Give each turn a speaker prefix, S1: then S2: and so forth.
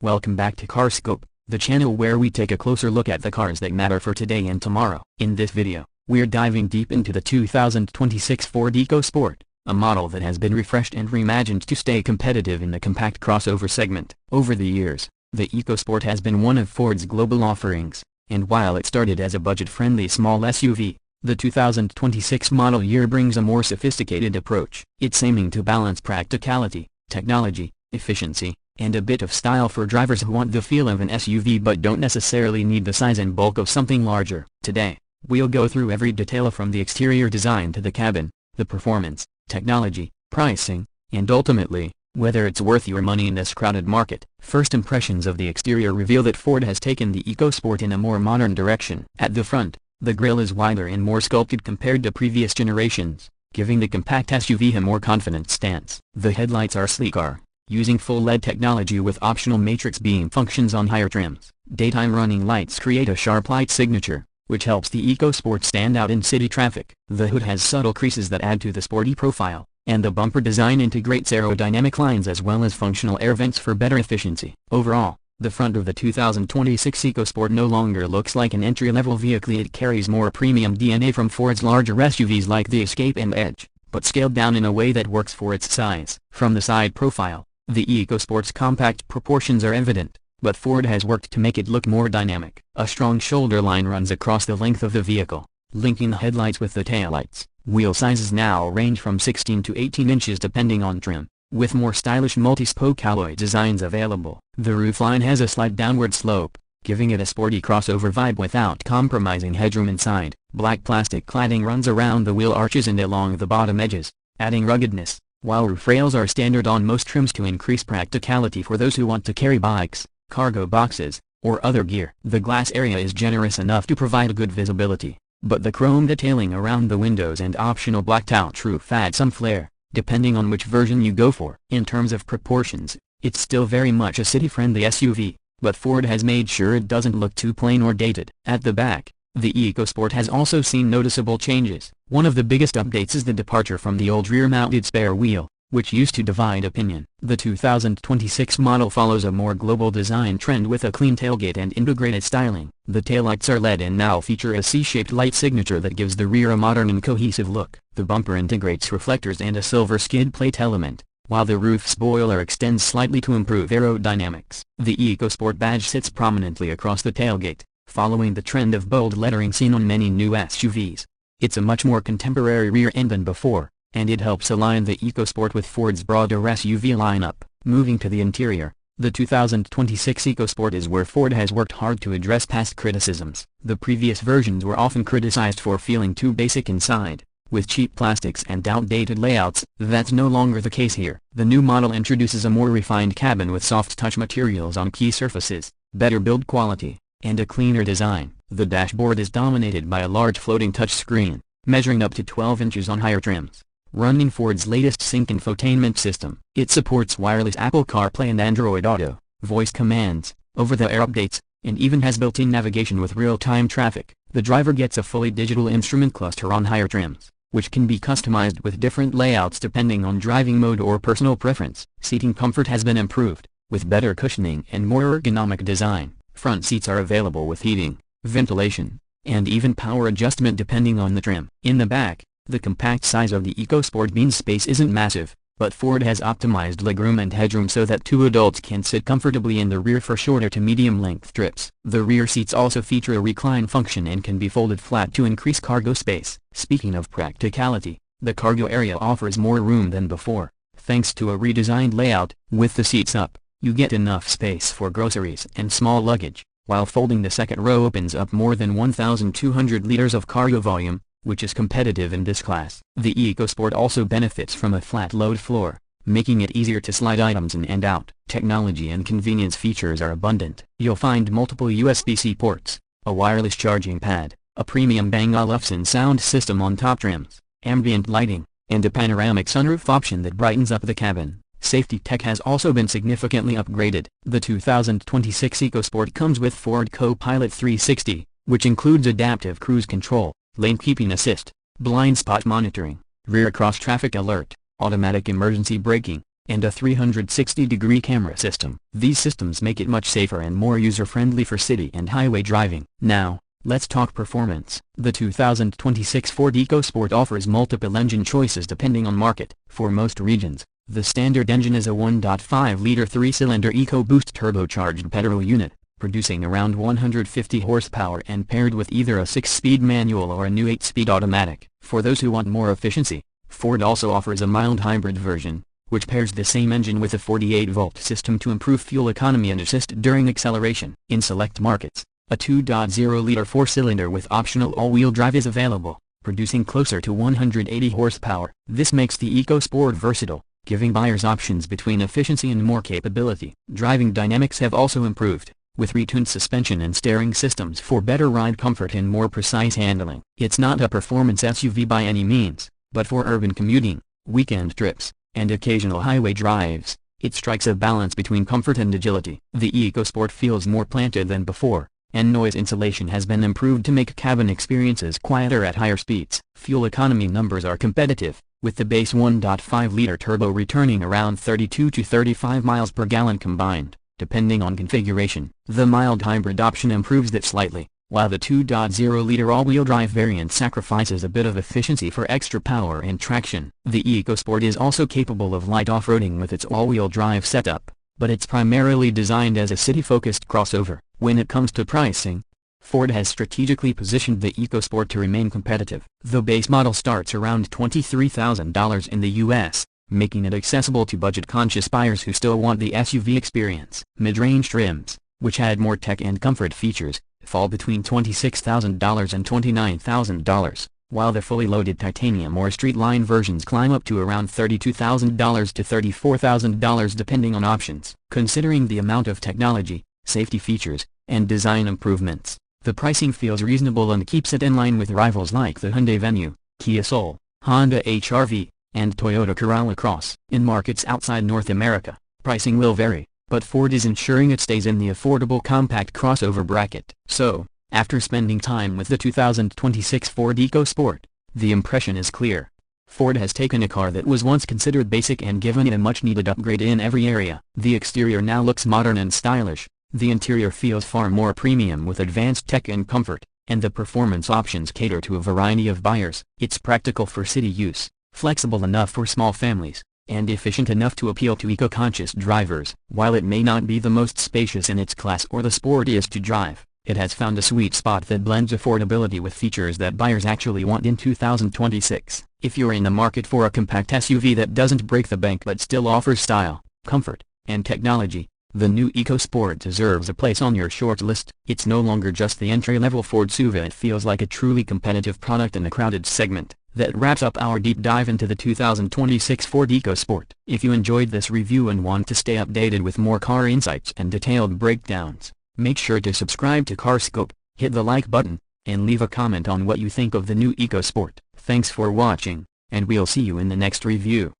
S1: Welcome back to CarScope, the channel where we take a closer look at the cars that matter for today and tomorrow. In this video, we're diving deep into the 2026 Ford EcoSport, a model that has been refreshed and reimagined to stay competitive in the compact crossover segment. Over the years, the EcoSport has been one of Ford's global offerings, and while it started as a budget-friendly small SUV, the 2026 model year brings a more sophisticated approach. It's aiming to balance practicality, technology, efficiency, and a bit of style for drivers who want the feel of an SUV but don't necessarily need the size and bulk of something larger. Today, we'll go through every detail from the exterior design to the cabin, the performance, technology, pricing, and ultimately, whether it's worth your money in this crowded market. First impressions of the exterior reveal that Ford has taken the EcoSport in a more modern direction. At the front, the grille is wider and more sculpted compared to previous generations, giving the compact SUV a more confident stance. The headlights are sleeker, using full LED technology with optional matrix beam functions on higher trims. Daytime running lights create a sharp light signature, which helps the EcoSport stand out in city traffic. The hood has subtle creases that add to the sporty profile, and the bumper design integrates aerodynamic lines as well as functional air vents for better efficiency. Overall, the front of the 2026 EcoSport no longer looks like an entry-level vehicle. It carries more premium DNA from Ford's larger SUVs like the Escape and Edge, but scaled down in a way that works for its size. From the side profile, the EcoSport's compact proportions are evident, but Ford has worked to make it look more dynamic. A strong shoulder line runs across the length of the vehicle, linking the headlights with the taillights. Wheel sizes now range from 16 to 18 inches depending on trim, with more stylish multi-spoke alloy designs available. The roofline has a slight downward slope, giving it a sporty crossover vibe without compromising headroom inside. Black plastic cladding runs around the wheel arches and along the bottom edges, adding ruggedness, while roof rails are standard on most trims to increase practicality for those who want to carry bikes, cargo boxes, or other gear. The glass area is generous enough to provide good visibility, but the chrome detailing around the windows and optional blacked-out roof add some flair, depending on which version you go for. In terms of proportions, it's still very much a city-friendly SUV, but Ford has made sure it doesn't look too plain or dated. At the back, the EcoSport has also seen noticeable changes. One of the biggest updates is the departure from the old rear-mounted spare wheel, which used to divide opinion. The 2026 model follows a more global design trend with a clean tailgate and integrated styling. The taillights are LED and now feature a C-shaped light signature that gives the rear a modern and cohesive look. The bumper integrates reflectors and a silver skid plate element, while the roof spoiler extends slightly to improve aerodynamics. The EcoSport badge sits prominently across the tailgate, following the trend of bold lettering seen on many new SUVs. It's a much more contemporary rear end than before, and it helps align the EcoSport with Ford's broader SUV lineup. Moving to the interior, the 2026 EcoSport is where Ford has worked hard to address past criticisms. The previous versions were often criticized for feeling too basic inside, with cheap plastics and outdated layouts. That's no longer the case here. The new model introduces a more refined cabin with soft touch materials on key surfaces, better build quality, and a cleaner design. The dashboard is dominated by a large floating touchscreen, measuring up to 12 inches on higher trims, running Ford's latest sync infotainment system. It supports wireless Apple CarPlay and Android Auto, voice commands, over-the-air updates, and even has built-in navigation with real-time traffic. The driver gets a fully digital instrument cluster on higher trims, which can be customized with different layouts depending on driving mode or personal preference. Seating comfort has been improved, with better cushioning and more ergonomic design. Front seats are available with heating, ventilation, and even power adjustment depending on the trim. In the back, the compact size of the EcoSport means space isn't massive, but Ford has optimized legroom and headroom so that two adults can sit comfortably in the rear for shorter to medium-length trips. The rear seats also feature a recline function and can be folded flat to increase cargo space. Speaking of practicality, the cargo area offers more room than before, thanks to a redesigned layout. With the seats up, you get enough space for groceries and small luggage, while folding the second row opens up more than 1,200 liters of cargo volume, which is competitive in this class. The EcoSport also benefits from a flat load floor, making it easier to slide items in and out. Technology and convenience features are abundant. You'll find multiple USB-C ports, a wireless charging pad, a premium Bang & Olufsen sound system on top trims, ambient lighting, and a panoramic sunroof option that brightens up the cabin. Safety tech has also been significantly upgraded. The 2026 EcoSport comes with Ford Co-Pilot 360, which includes adaptive cruise control, lane keeping assist, blind spot monitoring, rear cross traffic alert, automatic emergency braking, and a 360-degree camera system. These systems make it much safer and more user-friendly for city and highway driving. Now, let's talk performance. The 2026 Ford EcoSport offers multiple engine choices depending on market. For most regions, the standard engine is a 1.5-liter 3-cylinder EcoBoost turbocharged petrol unit, producing around 150 horsepower and paired with either a 6-speed manual or a new 8-speed automatic. For those who want more efficiency, Ford also offers a mild hybrid version, which pairs the same engine with a 48-volt system to improve fuel economy and assist during acceleration. In select markets, a 2.0-liter 4-cylinder with optional all-wheel drive is available, producing closer to 180 horsepower. This makes the EcoSport versatile, giving buyers options between efficiency and more capability. Driving dynamics have also improved, with retuned suspension and steering systems for better ride comfort and more precise handling. It's not a performance SUV by any means, but for urban commuting, weekend trips, and occasional highway drives, it strikes a balance between comfort and agility. The EcoSport feels more planted than before, and noise insulation has been improved to make cabin experiences quieter at higher speeds. Fuel economy numbers are competitive, with the base 1.5-liter turbo returning around 32 to 35 miles per gallon combined, depending on configuration. The mild hybrid option improves that slightly, while the 2.0-liter all-wheel drive variant sacrifices a bit of efficiency for extra power and traction. The EcoSport is also capable of light off-roading with its all-wheel drive setup, but it's primarily designed as a city-focused crossover. When it comes to pricing, Ford has strategically positioned the EcoSport to remain competitive. The base model starts around $23,000 in the US, making it accessible to budget-conscious buyers who still want the SUV experience. Mid-range trims, which add more tech and comfort features, fall between $26,000 and $29,000, while the fully loaded titanium or street-line versions climb up to around $32,000 to $34,000 depending on options. Considering the amount of technology, safety features, and design improvements, the pricing feels reasonable and keeps it in line with rivals like the Hyundai Venue, Kia Soul, Honda HR-V, and Toyota Corolla Cross. In markets outside North America, pricing will vary, but Ford is ensuring it stays in the affordable compact crossover bracket. So, after spending time with the 2026 Ford EcoSport, the impression is clear. Ford has taken a car that was once considered basic and given it a much-needed upgrade in every area. The exterior now looks modern and stylish, the interior feels far more premium with advanced tech and comfort, and the performance options cater to a variety of buyers. It's practical for city use, flexible enough for small families, and efficient enough to appeal to eco-conscious drivers. While it may not be the most spacious in its class or the sportiest to drive, it has found a sweet spot that blends affordability with features that buyers actually want in 2026. If you're in the market for a compact SUV that doesn't break the bank but still offers style, comfort, and technology, the new EcoSport deserves a place on your short list. It's no longer just the entry-level Ford SUV, it feels like a truly competitive product in a crowded segment. That wraps up our deep dive into the 2026 Ford EcoSport. If you enjoyed this review and want to stay updated with more car insights and detailed breakdowns, make sure to subscribe to CarScope, hit the like button, and leave a comment on what you think of the new EcoSport. Thanks for watching, and we'll see you in the next review.